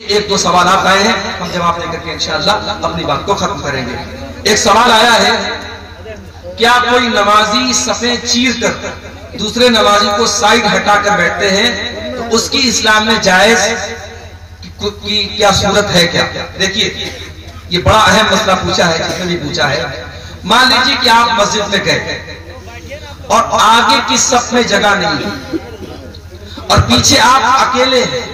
ایک دو سوالات آئے ہیں، ہم جواب دے کر کے انشاءاللہ اپنی بات کو ختم کریں گے۔ ایک سوال آیا ہے، کیا کوئی نمازی صفیں چیر کر دوسرے نمازی کو سائیڈ ہٹا کر بیٹھتے ہیں تو اس کی اسلام میں جائز کی کیا صورت ہے کیا؟ دیکھیے یہ بڑا اہم مسئلہ پوچھا ہے، جس نے بھی پوچھا ہے۔ مان لیجیے کہ آپ مسجد میں گئے اور آگے کی صف میں جگہ نہیں ہے اور پیچھے آپ اکیلے ہیں۔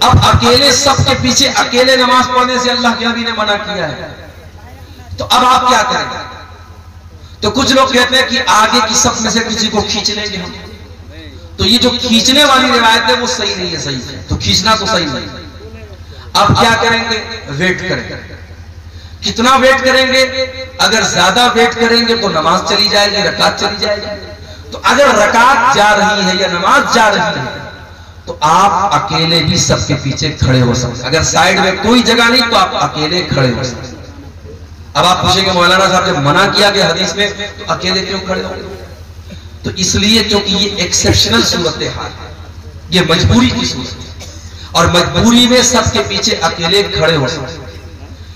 اب اکیلے صف کے پیچھے اکیلے نماز پڑھنے سے اللہ کے نبی نے منع کیا ہے، تو اب آپ کیا کریں گے؟ تو کچھ لوگ کہتے ہیں کہ آگے کی صف میں سے کسی کو کھینچ لیں گے ہم، تو یہ جو کھینچنے والی روایت ہے وہ صحیح نہیں ہے، صحیح ہے تو کھینچنا تو صحیح نہیں۔ اب کیا کریں گے؟ ویٹ کریں گے۔ کتنا ویٹ کریں گے؟ اگر زیادہ ویٹ کریں گے تو نماز چلی جائے گی، رکعت چلی جائے گی۔ تو اگر رکعت جا رہی ہے یا نماز جا رہی ہے تو آپ اکیلے بھی سب کے پیچھے کھڑے ہو سکتے ہیں۔ اگر سائیڈ میں کوئی جگہ نہیں تو آپ اکیلے کھڑے ہو سکتے ہیں۔ اب آپ پوچھیں گے مولانا صاحب جب منع کیا گیا حدیث میں تو اکیلے کیوں کھڑے ہو؟ تو اس لیے کیونکہ یہ ایکسیپشنل صورتحال ہے، یہ مجبوری کی صورت ہے اور مجبوری میں سب کے پیچھے اکیلے کھڑے ہو سکتے ہیں۔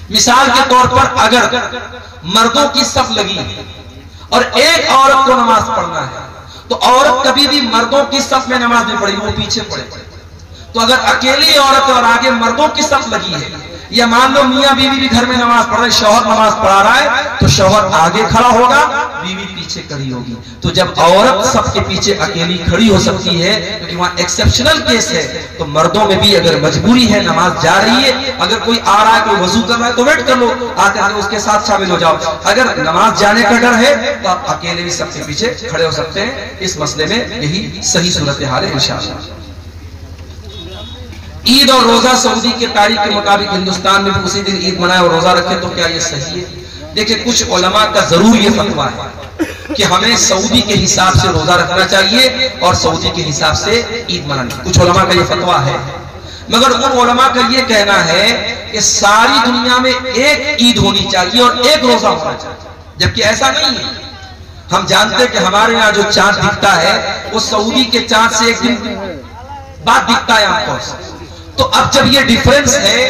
مثال کے طور پر اگر مردوں کی صف لگی ہے اور ایک عورت کو نماز پڑھنا ہے تو عورت کبھی بھی مردوں کی صف میں نماز نہیں پڑھی، وہ پیچھے پڑے۔ تو اگر اکیلی عورت اور آگے مردوں کی صف لگی ہے، یا مان لو میاں بیوی بھی گھر میں نماز پڑھ رہے، شوہر نماز پڑھا رہا ہے تو شوہر آگے کھڑا ہوگا، بیوی پیچھے کھڑی ہوگی۔ تو جب عورت صف کے پیچھے اکیلی کھڑی ہو سکتی ہے کیونکہ وہاں ایکسیپشنل کیس ہے، تو مردوں میں بھی اگر مجبوری ہے، نماز جا رہی ہے، اگر کوئی آ رہا ہے کوئی وضو کر رہا ہے تو ویٹ کر لو، آ کر اس کے ساتھ شامل ہو جاؤ۔ اگر نماز جانے کا ڈر ہے تو آپ اکیلے بھی سب کے پیچھے کھڑے ہو سکتے ہیں۔ اس مسئلے میں یہی صحیح صورتحال ہے انشاءاللہ۔ عید اور روزہ سعودی کے تاریخ کے مطابق ہندوستان میں اسی دن عید منائے اور روزہ رکھے تو کیا یہ صحیح ہے؟ دیکھیں کچھ علماء کا ضرور یہ فتویٰ ہے کہ ہمیں سعودی کے حساب سے روزہ رکھنا چاہیے اور سعودی کے حساب سے عید منانی، کچھ علماء کا یہ فتویٰ ہے۔ مگر ان علماء کا یہ کہنا ہے کہ ساری دنیا میں ایک عید ہونی چاہیے اور ایک روزہ ہونا چاہیے، جبکہ ایسا نہیں ہے۔ ہم جانتے ہیں کہ ہمارے یہاں جو چاند دکھتا ہے وہ سعودی کے چاند سے ایک دن بعد دکھتا ہے عام طور سے۔ تو اب جب یہ ڈیفرنس ہے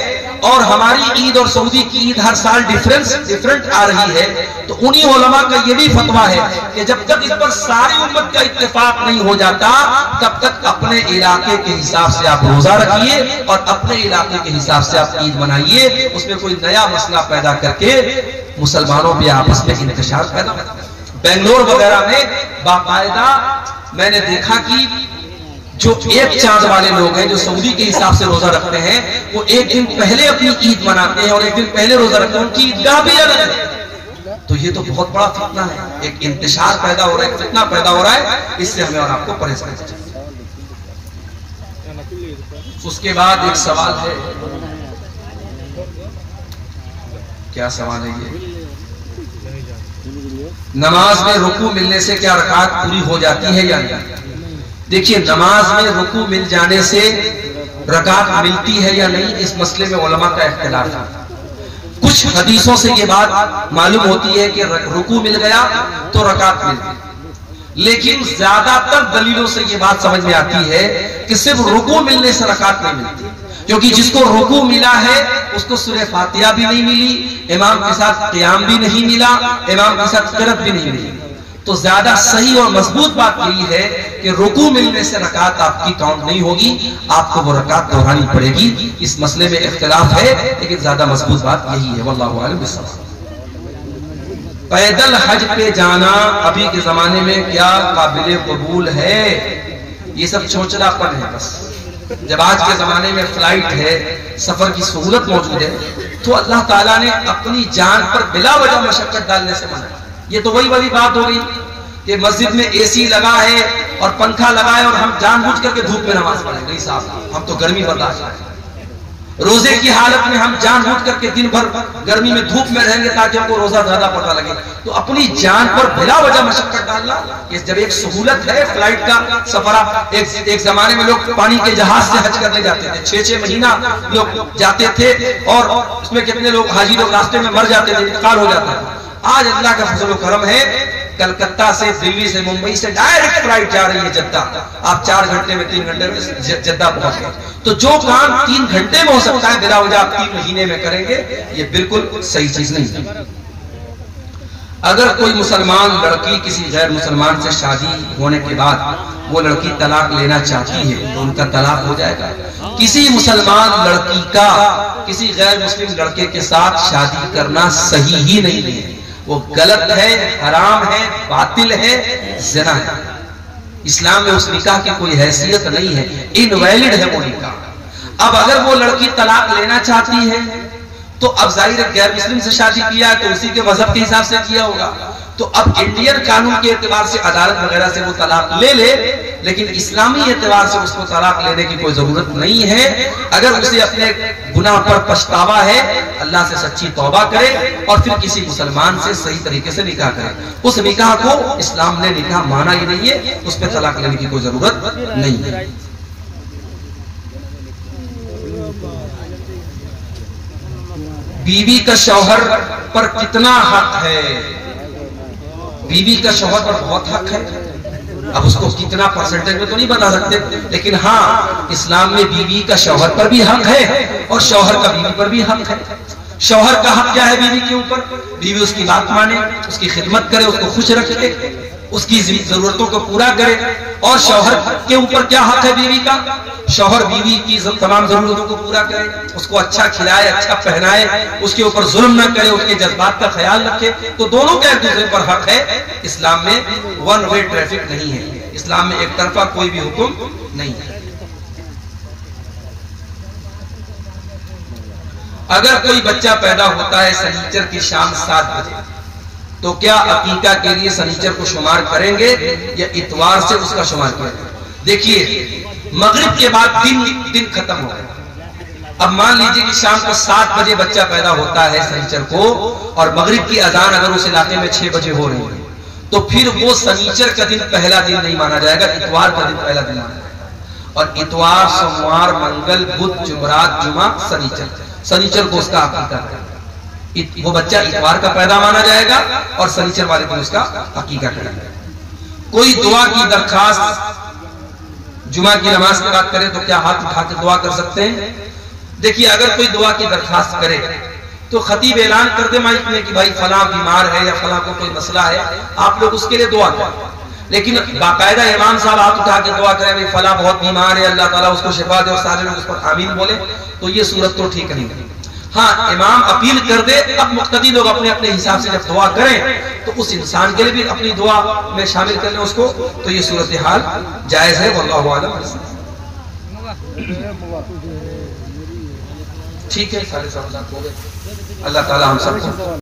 اور ہماری عید اور سعودی کی عید ہر سال ڈیفرنٹ آ رہی ہے، تو انہی علماء کا یہ بھی فتویٰ ہے کہ جب تک اس پر ساری امت کا اتفاق نہیں ہو جاتا تب تک اپنے علاقے کے حساب سے آپ روزہ رکھیے اور اپنے علاقے کے حساب سے آپ عید منائیے۔ اس میں کوئی نیا مسئلہ پیدا کر کے مسلمانوں میں آپس میں انتشار پیدا کرتا ہے۔ بنگلور وغیرہ میں باقاعدہ میں نے دیکھا کہ جو ایک چاند والے لوگ ہیں جو سعودی کے حساب سے روزہ رکھتے ہیں وہ ایک دن پہلے اپنی عید مناتے ہیں اور ایک دن پہلے روزہ رکھتے ہیں، ان کی عیدگاہ بھی الگ ہے۔ تو یہ تو بہت بڑا فتنہ ہے، ایک انتشار پیدا ہو رہا ہے، ایک فتنہ پیدا ہو رہا ہے، اس سے ہمیں اور آپ کو پرہیز کرنا چاہیے۔ اس کے بعد ایک سوال ہے، کیا سوال ہے یہ؟ نماز میں رکوع ملنے سے کیا رکعت پوری ہو جاتی ہے یا نہیں؟ دیکھیے نماز میں رکوع مل جانے سے رکعت ملتی ہے یا نہیں، اس مسئلے میں علماء کا اختلاف ہے۔ کچھ حدیثوں سے یہ بات معلوم ہوتی ہے کہ رکوع مل گیا تو رکعت مل گئی، لیکن زیادہ تر دلیلوں سے یہ بات سمجھ میں آتی ہے کہ صرف رکوع ملنے سے رکعت نہیں ملتی، کیونکہ جس کو رکوع ملا ہے اس کو سورہ فاتحہ بھی نہیں ملی، امام کے ساتھ قیام بھی نہیں ملا، امام کے ساتھ قرات بھی نہیں ملی۔ تو زیادہ صحیح اور مضبوط بات یہی ہے کہ رکوع ملنے سے رکعت آپ کی کاؤنٹ نہیں ہوگی، آپ کو وہ رکعت دہرانی پڑے گی۔ اس مسئلے میں اختلاف ہے لیکن زیادہ مضبوط بات یہی ہے، واللہ اعلم بالصواب۔ پیدل حج پہ جانا ابھی کے زمانے میں کیا قابل قبول ہے؟ یہ سب چوچلا پن ہے بس۔ جب آج کے زمانے میں فلائٹ ہے، سفر کی سہولت موجود ہے، تو اللہ تعالیٰ نے اپنی جان پر بلا وجہ مشقت ڈالنے سے منع۔ یہ تو وہی والی بات ہو گئی کہ مسجد میں اے سی لگا ہے اور پنکھا لگا ہے اور ہم جان بوجھ کر کے دھوپ میں نماز پڑھیں۔ نہیں صاحب، ہم تو گرمی برداشت کریں، روزے کی حالت میں ہم جان بوجھ کر کے دن بھر گرمی میں دھوپ میں رہیں گے تاکہ ہم کو روزہ زیادہ پڑتا لگے۔ تو اپنی جان پر بلا وجہ مشقت ڈالنا، یہ جب ایک سہولت ہے فلائٹ کا سفر، ایک زمانے میں لوگ پانی کے جہاز سے حج کرنے جاتے تھے، 6 مہینہ لوگ جاتے تھے اور اس میں کتنے لوگ حاجی لوگ راستے میں مر جاتے تھے، انتقال ہو جاتا تھا۔ آج اللہ کا فضل و کرم ہے کلکتہ سے، دلی سے، ممبئی سے ڈائریکٹ فلائٹ جا رہی ہے جدہ، آپ 4 گھنٹے میں 3 گھنٹے میں جدہ پہنچ گئے. تو جو کام 3 گھنٹے میں ہو سکتا ہے بلا وجہ آپ 3 مہینے میں کریں گے، یہ بالکل صحیح چیز نہیں ہے. اگر کوئی مسلمان لڑکی کسی غیر مسلمان سے شادی ہونے کے بعد وہ لڑکی طلاق لینا چاہتی ہے تو ان کا طلاق ہو جائے گا. کسی مسلمان لڑکی کا کسی غیر مسلم لڑکے کے ساتھ شادی کرنا صحیح ہی نہیں ہے، وہ غلط ہے، حرام ہے، باطل ہے، زنا ہے. اسلام میں اس نکاح کی کوئی حیثیت نہیں ہے، انویلڈ ہے وہ نکاح. اب اگر وہ لڑکی طلاق لینا چاہتی ہے تو اب ظاہر غیر مسلم سے شادی کیا ہے تو اسی کے مذہب کے حساب سے کیا ہوگا. تو اب انڈین قانون کے اعتبار سے عدالت وغیرہ سے وہ طلاق لے لے، لیکن اسلامی اعتبار سے اس کو طلاق لینے کی کوئی ضرورت نہیں ہے. اگر اسے اپنے گناہ پر پچھتاوا ہے اللہ سے سچی توبہ کرے اور پھر کسی مسلمان سے صحیح طریقے سے نکاح کرے. اس نکاح کو اسلام نے نکاح مانا ہی نہیں ہے، اس پہ طلاق لینے کی کوئی ضرورت نہیں ہے. بیوی کا شوہر پر کتنا حق ہے؟ بیوی کا شوہر پر بہت حق ہے. اب اس کو کتنا پرسنٹیج میں تو نہیں بتا سکتے، لیکن ہاں اسلام میں بیوی کا شوہر پر بھی حق ہے اور شوہر کا بیوی پر بھی حق ہے. شوہر کا حق کیا ہے بیوی کے اوپر؟ بیوی اس کی بات مانے، اس کی خدمت کرے، اس کو خوش رکھے، اس کی ضرورتوں کو پورا کرے. اور شوہر کے اوپر کیا حق ہے بیوی کا؟ شوہر بیوی کی تمام ضرورتوں کو پورا کرے، اس کو اچھا کھلائے، اچھا پہنائے، اس کے اوپر ظلم نہ کرے، اس کے جذبات کا خیال رکھے. تو دونوں کا ایک دوسرے پر حق ہے. اسلام میں ون وے ٹریفک نہیں ہے، اسلام میں ایک طرفہ کوئی بھی حکم نہیں ہے. اگر کوئی بچہ پیدا ہوتا ہے سنیچر کی شام 7 بجے تو کیا عقیقہ کے لیے سنیچر کو شمار کریں گے یا اتوار سے اس کا شمار کریں گے؟ دیکھیے مغرب کے بعد دن ختم ہو گئے. اب مان لیجئے کہ شام کو 7 بجے بچہ پیدا ہوتا ہے سنیچر کو اور مغرب کی اذان اگر اس علاقے میں 6 بجے ہو رہی ہے تو پھر وہ سنیچر کا دن پہلا دن نہیں مانا جائے گا، اتوار کا دن پہلا دن مانا جائے گا. اور اتوار، سوموار، منگل، بدھ، جمعرات، جمعہ، سنیچر کو اس کا عقیقہ کرے. وہ بچہ اتوار کا پیدا مانا جائے گا اور سنیچر والے دن اس کا عقیقہ کرے گا. کوئی دعا کی درخواست جمعہ کی نماز کے بعد کرے تو کیا ہاتھ اٹھا کے دعا کر سکتے ہیں؟ دیکھیے اگر کوئی دعا کی درخواست کرے تو خطیب اعلان کر دے مائک میں کہ بھائی فلاں بیمار ہے یا فلاں کو کوئی مسئلہ ہے، آپ لوگ اس کے لیے دعا کریں. لیکن باقاعدہ امام صاحب ہاتھ اٹھا کے دعا کرے بھائی فلاں بہت بیمار ہے، اللہ تعالیٰ اس کو شفا دے اور سارے لوگ اس پر آمین بولے، تو یہ صورت تو ٹھیک نہیں ہے. ہاں امام اپیل کر دے، اب مقتدی لوگ اپنے اپنے حساب سے جب دعا کریں تو اس انسان کے لیے بھی اپنی دعا میں شامل کر لیں اس کو، تو یہ صورتحال جائز ہے. واللہ اعلم. ٹھیک ہے، 7:30 ہو گئے. اللہ تعالی ہم سب کو